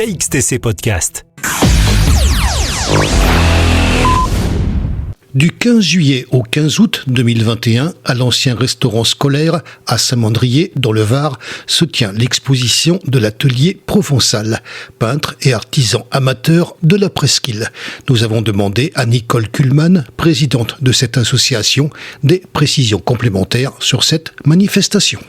KXTC Podcast. Du 15 juillet au 15 août 2021, à l'ancien restaurant scolaire à Saint-Mandrier, dans le Var, se tient l'exposition de l'atelier Provençal, peintre et artisan amateur de la presqu'île. Nous avons demandé à Nicole Kuhlmann, présidente de cette association, des précisions complémentaires sur cette manifestation.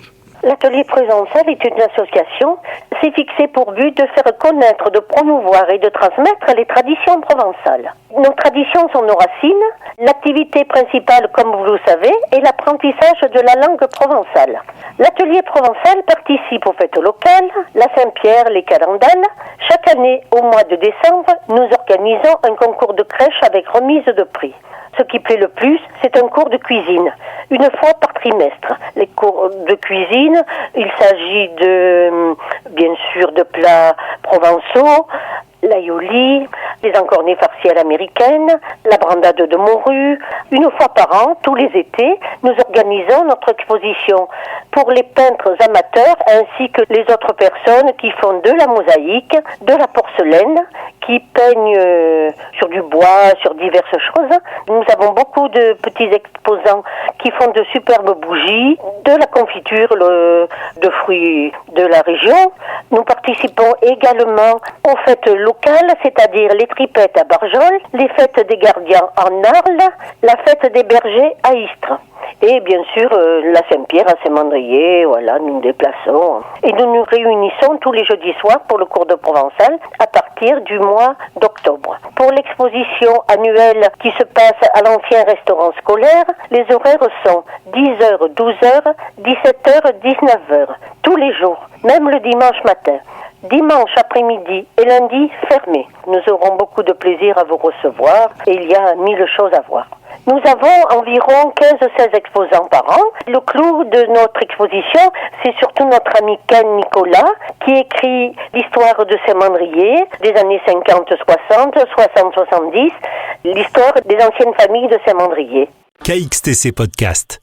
L'atelier Provençal est une association. C'est fixé pour but de faire connaître, de promouvoir et de transmettre les traditions provençales. Nos traditions sont nos racines. L'activité principale, comme vous le savez, est l'apprentissage de la langue provençale. L'atelier Provençal participe aux fêtes locales, la Saint-Pierre, les calendales. Chaque année, au mois de décembre, nous organisons un concours de crèche avec remise de prix. Ce qui plaît le plus, c'est un cours de cuisine, une fois par trimestre. Les cours de cuisine, il s'agit bien sûr, de plats provençaux, l'aïoli, les encornets farcis à l'américaine, la brandade de morue. Une fois par an, tous les étés, nous organisons notre exposition pour les peintres amateurs ainsi que les autres personnes qui font de la mosaïque, de la porcelaine, qui peignent sur du bois, sur diverses choses. Nous avons beaucoup de petits exposants qui font de superbes bougies, de la confiture de fruits de la région. Nous participons également aux fêtes locales, c'est-à-dire les tripettes à Barjol, les fêtes des gardiens en Arles, la fête des bergers à Istres. Et bien sûr, la Saint-Pierre à Saint-Mandrier, voilà, nous nous déplaçons. Et nous nous réunissons tous les jeudis soirs pour le cours de Provençal à partir du mois d'octobre. Pour l'exposition annuelle qui se passe à l'ancien restaurant scolaire, les horaires sont 10h, 12h, 17h, 19h, tous les jours, même le dimanche matin. Dimanche après-midi et lundi, fermé. Nous aurons beaucoup de plaisir à vous recevoir et il y a 1000 choses à voir. Nous avons environ 15-16 exposants par an. Le clou de notre exposition, c'est surtout notre ami Ken Nicolas, qui écrit l'histoire de Saint-Mandrier, des années 50-60, 60-70, l'histoire des anciennes familles de Saint-Mandrier. KXTC Podcast.